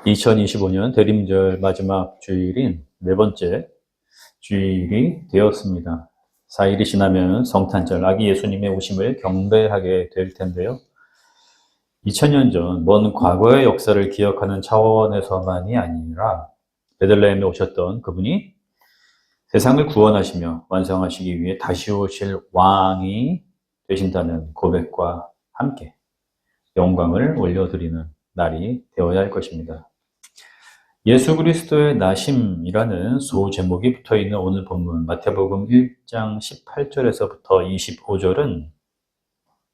2025년 대림절 마지막 주일인 네 번째 주일이 되었습니다. 4일이 지나면 성탄절 아기 예수님의 오심을 경배하게 될 텐데요. 2000년 전 먼 과거의 역사를 기억하는 차원에서만이 아니라 베들레헴에 오셨던 그분이 세상을 구원하시며 완성하시기 위해 다시 오실 왕이 되신다는 고백과 함께 영광을 올려드리는 날이 되어야 할 것입니다. 예수 그리스도의 나심이라는 소제목이 붙어있는 오늘 본문 마태복음 1장 18절에서부터 25절은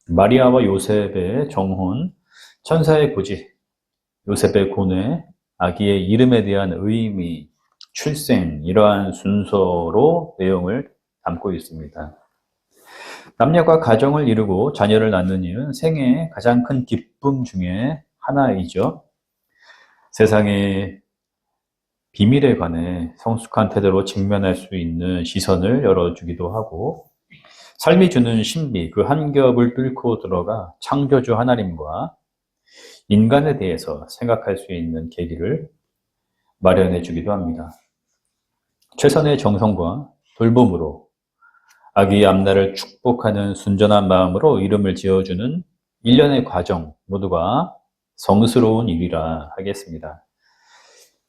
마리아와 요셉의 정혼, 천사의 고지, 요셉의 고뇌, 아기의 이름에 대한 의미, 출생, 이러한 순서로 내용을 담고 있습니다. 남녀가 가정을 이루고 자녀를 낳는 일은 생애의 가장 큰 기쁨 중에 하나이죠. 세상의 비밀에 관해 성숙한 태도로 직면할 수 있는 시선을 열어주기도 하고 삶이 주는 신비, 그 한 겹을 뚫고 들어가 창조주 하나님과 인간에 대해서 생각할 수 있는 계기를 마련해 주기도 합니다. 최선의 정성과 돌봄으로 아기 앞날을 축복하는 순전한 마음으로 이름을 지어주는 일련의 과정 모두가 성스러운 일이라 하겠습니다.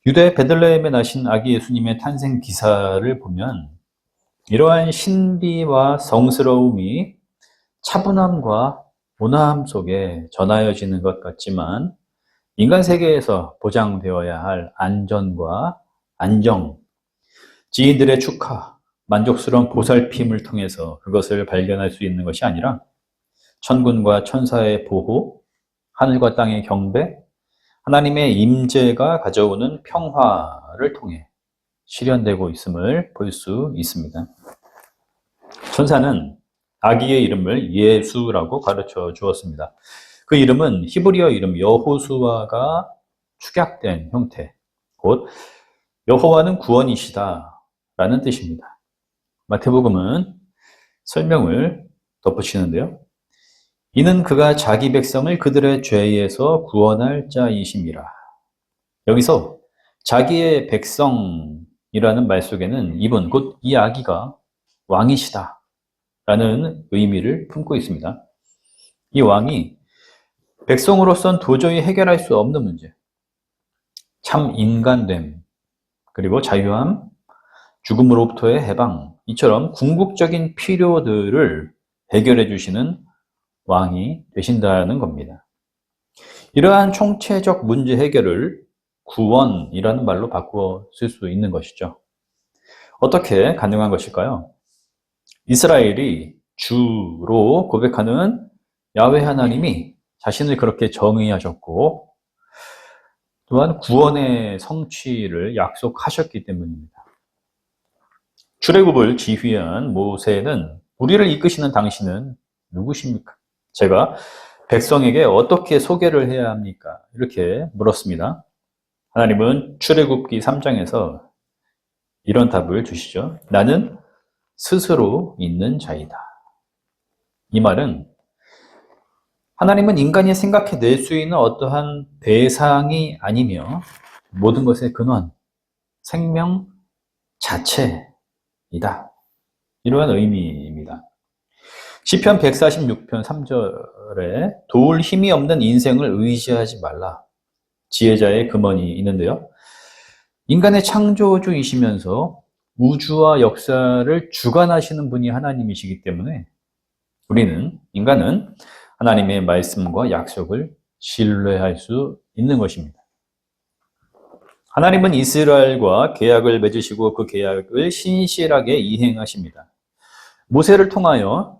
유대 베들레헴에 나신 아기 예수님의 탄생 기사를 보면 이러한 신비와 성스러움이 차분함과 온화함 속에 전하여지는 것 같지만 인간 세계에서 보장되어야 할 안전과 안정, 지인들의 축하, 만족스러운 보살핌을 통해서 그것을 발견할 수 있는 것이 아니라 천군과 천사의 보호, 하늘과 땅의 경배, 하나님의 임재가 가져오는 평화를 통해 실현되고 있음을 볼 수 있습니다. 천사는 아기의 이름을 예수라고 가르쳐 주었습니다. 그 이름은 히브리어 이름 여호수아가 축약된 형태, 곧 여호와는 구원이시다 라는 뜻입니다. 마태복음은 설명을 덧붙이는데요. 이는 그가 자기 백성을 그들의 죄에서 구원할 자이심이라. 여기서 자기의 백성이라는 말 속에는 이분, 곧 이 아기가 왕이시다 라는 의미를 품고 있습니다. 이 왕이 백성으로선 도저히 해결할 수 없는 문제, 참 인간됨, 그리고 자유함, 죽음으로부터의 해방, 이처럼 궁극적인 필요들을 해결해 주시는 왕이 되신다는 겁니다. 이러한 총체적 문제 해결을 구원이라는 말로 바꾸어 쓸 수 있는 것이죠. 어떻게 가능한 것일까요? 이스라엘이 주로 고백하는 야훼 하나님이 자신을 그렇게 정의하셨고 또한 구원의 성취를 약속하셨기 때문입니다. 출애굽을 지휘한 모세는 우리를 이끄시는 당신은 누구십니까? 제가 백성에게 어떻게 소개를 해야 합니까? 이렇게 물었습니다. 하나님은 출애굽기 3장에서 이런 답을 주시죠. 나는 스스로 있는 자이다. 이 말은 하나님은 인간이 생각해낼 수 있는 어떠한 대상이 아니며 모든 것의 근원, 생명 자체이다. 이러한 의미입니다. 시편 146편 3절에 도울 힘이 없는 인생을 의지하지 말라. 지혜자의 금언이 있는데요. 인간의 창조주이시면서 우주와 역사를 주관하시는 분이 하나님이시기 때문에 인간은 하나님의 말씀과 약속을 신뢰할 수 있는 것입니다. 하나님은 이스라엘과 계약을 맺으시고 그 계약을 신실하게 이행하십니다. 모세를 통하여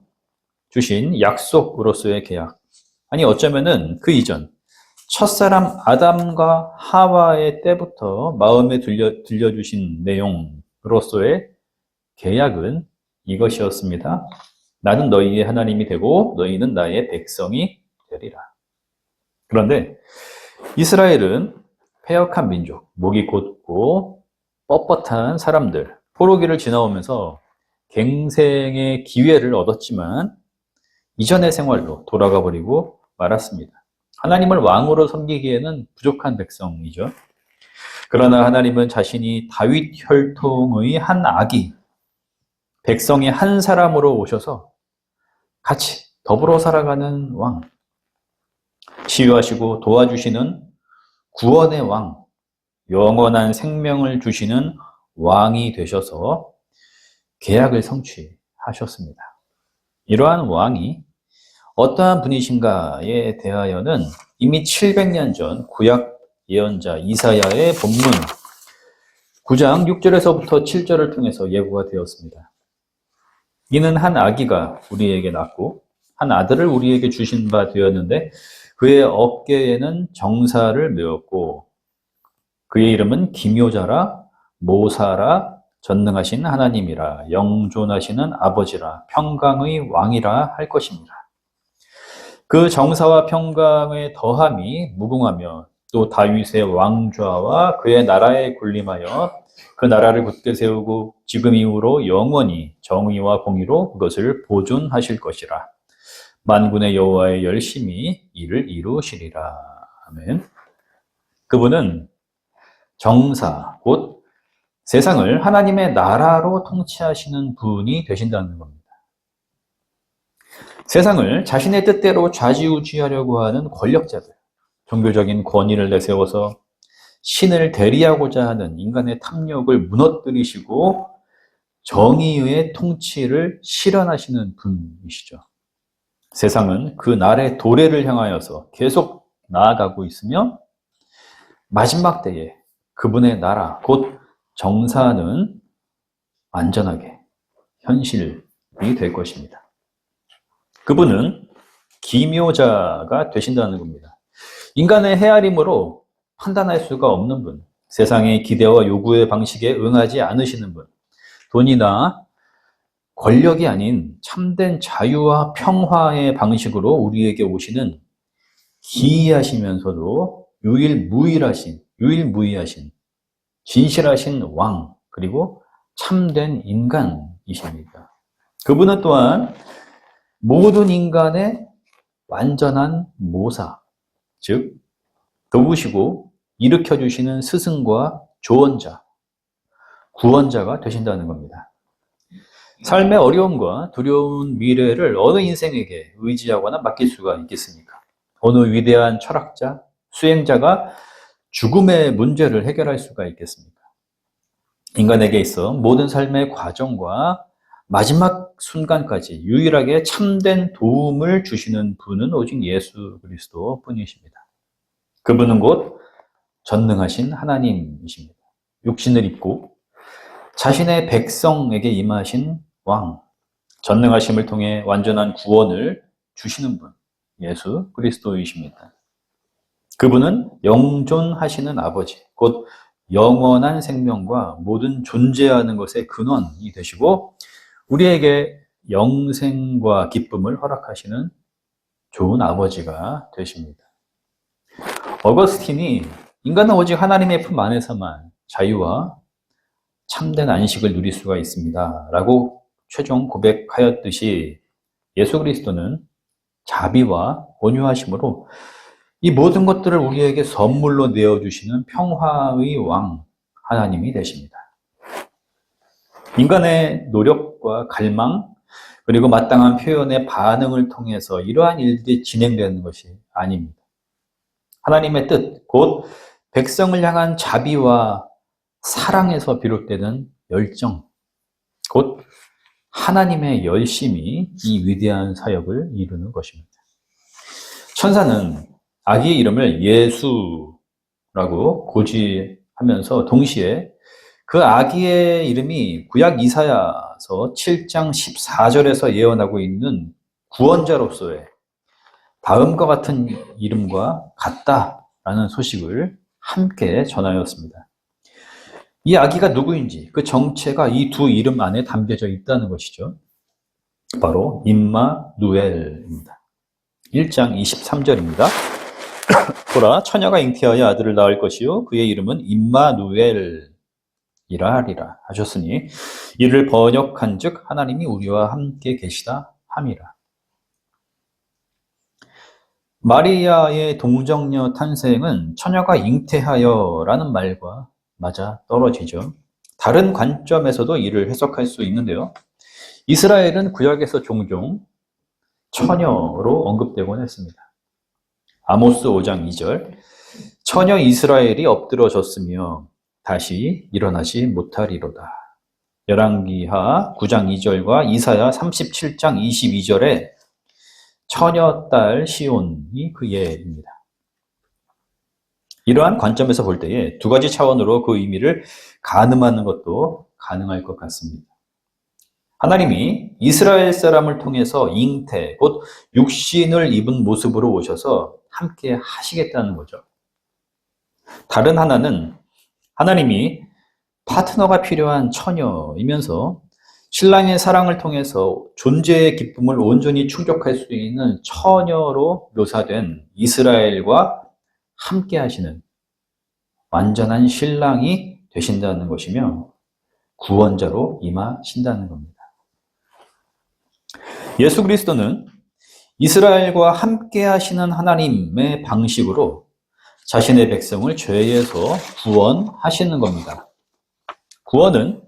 주신 약속으로서의 계약. 아니 어쩌면은 그 이전 첫사람 아담과 하와의 때부터 마음에 들려주신 내용으로서의 계약은 이것이었습니다. 나는 너희의 하나님이 되고 너희는 나의 백성이 되리라. 그런데 이스라엘은 패역한 민족, 목이 곧고 뻣뻣한 사람들, 포로기를 지나오면서 갱생의 기회를 얻었지만 이전의 생활로 돌아가 버리고 말았습니다. 하나님을 왕으로 섬기기에는 부족한 백성이죠. 그러나 하나님은 자신이 다윗 혈통의 한 아기, 백성의 한 사람으로 오셔서 같이 더불어 살아가는 왕, 치유하시고 도와주시는 구원의 왕, 영원한 생명을 주시는 왕이 되셔서 계약을 성취하셨습니다. 이러한 왕이 어떠한 분이신가에 대하여는 이미 700년 전 구약 예언자 이사야의 본문 9장 6절에서부터 7절을 통해서 예고가 되었습니다. 이는 한 아기가 우리에게 낳고 한 아들을 우리에게 주신 바 되었는데 그의 어깨에는 정사를 메었고 그의 이름은 기묘자라 모사라 전능하신 하나님이라 영존하시는 아버지라 평강의 왕이라 할 것입니다. 그 정사와 평강의 더함이 무궁하며 또 다윗의 왕좌와 그의 나라에 군림하여 그 나라를 굳게 세우고 지금 이후로 영원히 정의와 공의로 그것을 보존하실 것이라. 만군의 여호와의 열심히 이를 이루시리라. 아멘. 그분은 정사, 곧 세상을 하나님의 나라로 통치하시는 분이 되신다는 겁니다. 세상을 자신의 뜻대로 좌지우지하려고 하는 권력자들, 종교적인 권위를 내세워서 신을 대리하고자 하는 인간의 탐욕을 무너뜨리시고 정의의 통치를 실현하시는 분이시죠. 세상은 그 날의 도래를 향하여서 계속 나아가고 있으며 마지막 때에 그분의 나라, 곧 정사는 안전하게 현실이 될 것입니다. 그분은 기묘자가 되신다는 겁니다. 인간의 헤아림으로 판단할 수가 없는 분, 세상의 기대와 요구의 방식에 응하지 않으시는 분, 돈이나 권력이 아닌 참된 자유와 평화의 방식으로 우리에게 오시는 기이하시면서도 유일무이하신 진실하신 왕, 그리고 참된 인간이십니다. 그분은 또한 모든 인간의 완전한 모사, 즉 도우시고 일으켜주시는 스승과 조언자, 구원자가 되신다는 겁니다. 삶의 어려움과 두려운 미래를 어느 인생에게 의지하거나 맡길 수가 있겠습니까? 어느 위대한 철학자, 수행자가 죽음의 문제를 해결할 수가 있겠습니까? 인간에게 있어 모든 삶의 과정과 마지막 순간까지 유일하게 참된 도움을 주시는 분은 오직 예수 그리스도 뿐이십니다. 그분은 곧 전능하신 하나님이십니다. 육신을 입고 자신의 백성에게 임하신 왕, 전능하심을 통해 완전한 구원을 주시는 분, 예수 그리스도이십니다. 그분은 영존하시는 아버지, 곧 영원한 생명과 모든 존재하는 것의 근원이 되시고 우리에게 영생과 기쁨을 허락하시는 좋은 아버지가 되십니다. 어거스틴이 인간은 오직 하나님의 품 안에서만 자유와 참된 안식을 누릴 수가 있습니다. 라고 최종 고백하였듯이 예수 그리스도는 자비와 온유하심으로 이 모든 것들을 우리에게 선물로 내어주시는 평화의 왕 하나님이 되십니다. 인간의 노력과 갈망 그리고 마땅한 표현의 반응을 통해서 이러한 일들이 진행되는 것이 아닙니다. 하나님의 뜻, 곧 백성을 향한 자비와 사랑에서 비롯되는 열정, 곧 하나님의 열심이 이 위대한 사역을 이루는 것입니다. 천사는 아기의 이름을 예수라고 고지하면서 동시에 그 아기의 이름이 구약 이사야서 7장 14절에서 예언하고 있는 구원자로서의 다음과 같은 이름과 같다라는 소식을 함께 전하였습니다. 이 아기가 누구인지 그 정체가 이 두 이름 안에 담겨져 있다는 것이죠. 바로 임마누엘입니다. 1장 23절입니다. 보라, 처녀가 잉태하여 아들을 낳을 것이요 그의 이름은 임마누엘이라 하리라 하셨으니 이를 번역한즉 하나님이 우리와 함께 계시다 함이라. 마리아의 동정녀 탄생은 처녀가 잉태하여라는 말과 맞아 떨어지죠. 다른 관점에서도 이를 해석할 수 있는데요. 이스라엘은 구약에서 종종 처녀로 언급되곤 했습니다. 아모스 5장 2절 처녀 이스라엘이 엎드러졌으며 다시 일어나지 못하리로다. 열왕기하 9장 2절과 이사야 37장 22절에 처녀 딸 시온이 그 예입니다. 이러한 관점에서 볼 때에 두 가지 차원으로 그 의미를 가늠하는 것도 가능할 것 같습니다. 하나님이 이스라엘 사람을 통해서 잉태, 곧 육신을 입은 모습으로 오셔서 함께 하시겠다는 거죠. 다른 하나는 하나님이 파트너가 필요한 처녀이면서 신랑의 사랑을 통해서 존재의 기쁨을 온전히 충족할 수 있는 처녀로 묘사된 이스라엘과 함께 하시는 완전한 신랑이 되신다는 것이며 구원자로 임하신다는 겁니다. 예수 그리스도는 이스라엘과 함께 하시는 하나님의 방식으로 자신의 백성을 죄에서 구원하시는 겁니다. 구원은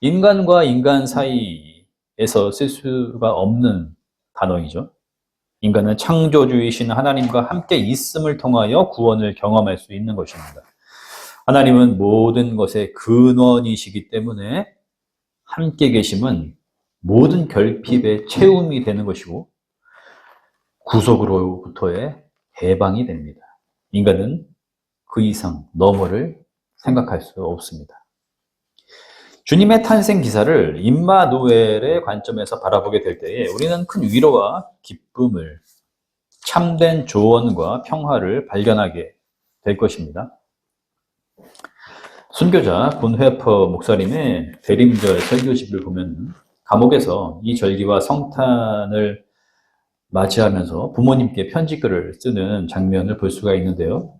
인간과 인간 사이에서 쓸 수가 없는 단어이죠. 인간은 창조주이신 하나님과 함께 있음을 통하여 구원을 경험할 수 있는 것입니다. 하나님은 모든 것의 근원이시기 때문에 함께 계심은 모든 결핍의 채움이 되는 것이고 구속으로부터의 해방이 됩니다. 인간은 그 이상 너머를 생각할 수 없습니다. 주님의 탄생 기사를 임마누엘의 관점에서 바라보게 될 때에 우리는 큰 위로와 기쁨을, 참된 조언과 평화를 발견하게 될 것입니다. 순교자 본회퍼 목사님의 대림절 설교집을 보면 감옥에서 이 절기와 성탄을 맞이하면서 부모님께 편지글을 쓰는 장면을 볼 수가 있는데요.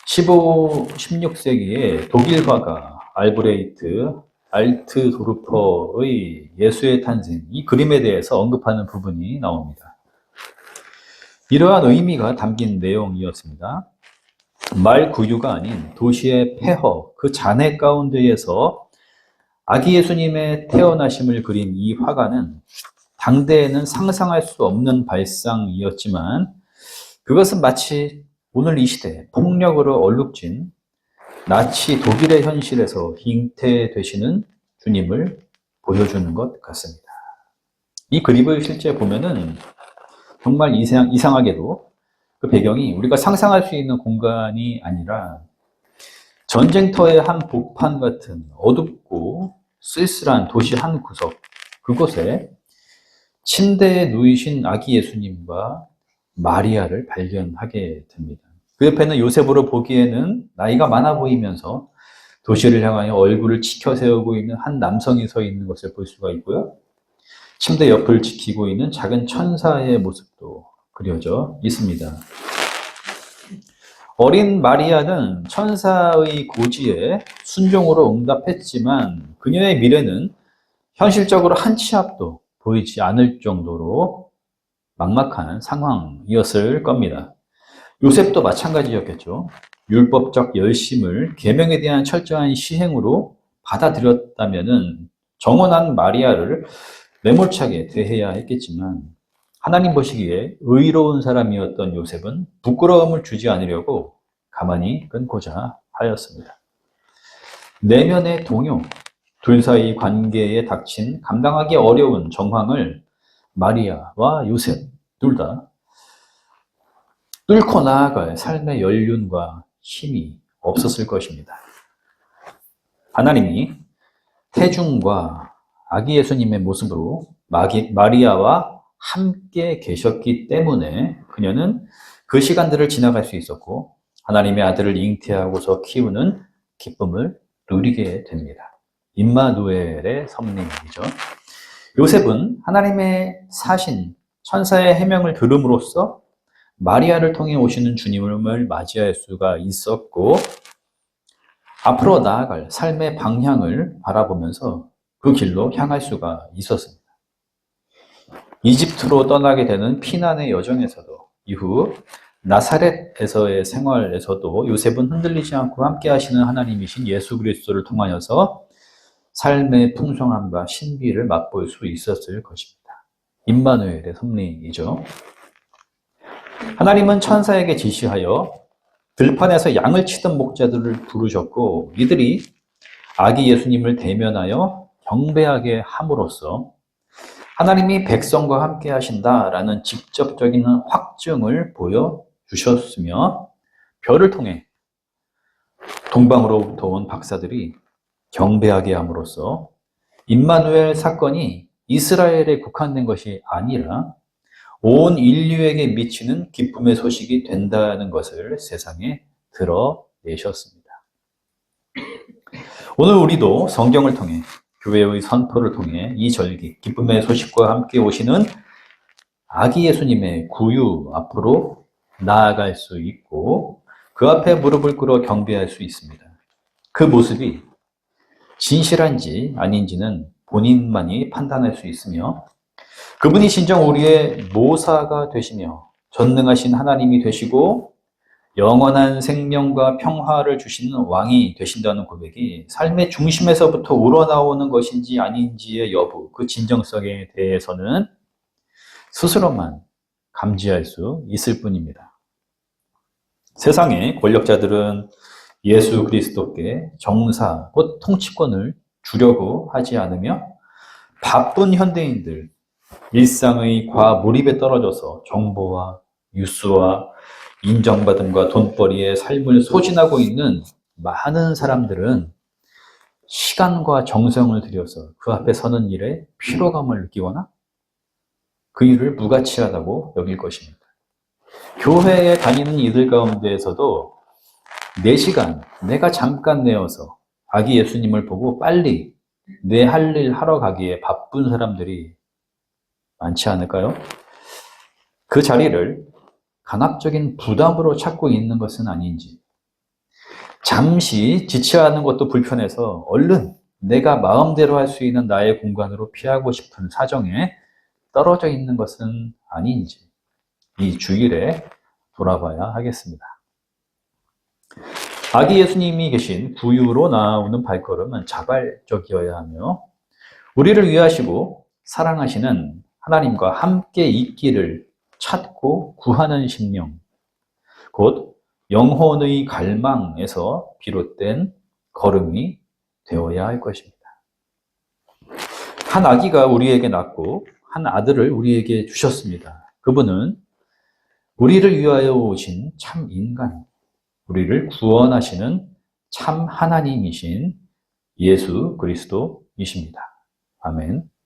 16세기에 독일 화가 알브레이트 알트도르퍼의 예수의 탄생, 이 그림에 대해서 언급하는 부분이 나옵니다. 이러한 의미가 담긴 내용이었습니다. 말 구유가 아닌 도시의 폐허, 그 잔해 가운데에서 아기 예수님의 태어나심을 그린 이 화가는 당대에는 상상할 수 없는 발상이었지만 그것은 마치 오늘 이 시대 폭력으로 얼룩진 나치 독일의 현실에서 잉태되시는 주님을 보여주는 것 같습니다. 이 그림을 실제 보면은 정말 이상하게도 그 배경이 우리가 상상할 수 있는 공간이 아니라 전쟁터의 한 복판 같은 어둡고 쓸쓸한 도시 한 구석, 그곳에 침대에 누이신 아기 예수님과 마리아를 발견하게 됩니다. 그 옆에는 요셉으로 보기에는 나이가 많아 보이면서 도시를 향하여 얼굴을 치켜 세우고 있는 한 남성이 서 있는 것을 볼 수가 있고요. 침대 옆을 지키고 있는 작은 천사의 모습도 그려져 있습니다. 어린 마리아는 천사의 고지에 순종으로 응답했지만 그녀의 미래는 현실적으로 한 치 앞도 보이지 않을 정도로 막막한 상황이었을 겁니다. 요셉도 마찬가지였겠죠. 율법적 열심을 계명에 대한 철저한 시행으로 받아들였다면은 정원한 마리아를 매몰차게 대해야 했겠지만 하나님 보시기에 의로운 사람이었던 요셉은 부끄러움을 주지 않으려고 가만히 끊고자 하였습니다. 내면의 동요, 둘 사이 관계에 닥친 감당하기 어려운 정황을 마리아와 요셉 둘 다 뚫고 나아갈 삶의 연륜과 힘이 없었을 것입니다. 하나님이 태중과 아기 예수님의 모습으로 마리아와 함께 계셨기 때문에 그녀는 그 시간들을 지나갈 수 있었고 하나님의 아들을 잉태하고서 키우는 기쁨을 누리게 됩니다. 임마누엘의 섭리이죠. 요셉은 하나님의 사신 천사의 해명을 들음으로써 마리아를 통해 오시는 주님을 맞이할 수가 있었고 앞으로 나아갈 삶의 방향을 바라보면서 그 길로 향할 수가 있었습니다. 이집트로 떠나게 되는 피난의 여정에서도 이후 나사렛에서의 생활에서도 요셉은 흔들리지 않고 함께 하시는 하나님이신 예수 그리스도를 통하여서 삶의 풍성함과 신비를 맛볼 수 있었을 것입니다. 임마누엘의 섭리이죠. 하나님은 천사에게 지시하여 들판에서 양을 치던 목자들을 부르셨고 이들이 아기 예수님을 대면하여 경배하게 함으로써 하나님이 백성과 함께 하신다라는 직접적인 확증을 보여주셨으며 별을 통해 동방으로부터 온 박사들이 경배하게 함으로써 임마누엘 사건이 이스라엘에 국한된 것이 아니라 온 인류에게 미치는 기쁨의 소식이 된다는 것을 세상에 드러내셨습니다. 오늘 우리도 성경을 통해 교회의 선포를 통해 이 절기, 기쁨의 소식과 함께 오시는 아기 예수님의 구유 앞으로 나아갈 수 있고 그 앞에 무릎을 꿇어 경배할 수 있습니다. 그 모습이 진실한지 아닌지는 본인만이 판단할 수 있으며 그분이 진정 우리의 모사가 되시며 전능하신 하나님이 되시고 영원한 생명과 평화를 주시는 왕이 되신다는 고백이 삶의 중심에서부터 우러나오는 것인지 아닌지의 여부, 그 진정성에 대해서는 스스로만 감지할 수 있을 뿐입니다. 세상의 권력자들은 예수 그리스도께 정사, 곧 통치권을 주려고 하지 않으며 바쁜 현대인들, 일상의 과몰입에 떨어져서 정보와 뉴스와 인정받음과 돈벌이에 삶을 소진하고 있는 많은 사람들은 시간과 정성을 들여서 그 앞에 서는 일에 피로감을 느끼거나 그 일을 무가치하다고 여길 것입니다. 교회에 다니는 이들 가운데에서도 4시간, 내가 잠깐 내어서 아기 예수님을 보고 빨리 내 할 일 하러 가기에 바쁜 사람들이 많지 않을까요? 그 자리를 간헐적인 부담으로 찾고 있는 것은 아닌지, 잠시 지체하는 것도 불편해서 얼른 내가 마음대로 할 수 있는 나의 공간으로 피하고 싶은 사정에 떨어져 있는 것은 아닌지 이 주일에 돌아봐야 하겠습니다. 아기 예수님이 계신 구유로 나아오는 발걸음은 자발적이어야 하며 우리를 위하시고 사랑하시는 하나님과 함께 있기를 찾고 구하는 심령, 곧 영혼의 갈망에서 비롯된 걸음이 되어야 할 것입니다. 한 아기가 우리에게 낳고 한 아들을 우리에게 주셨습니다. 그분은 우리를 위하여 오신 참 인간, 우리를 구원하시는 참 하나님이신 예수 그리스도이십니다. 아멘.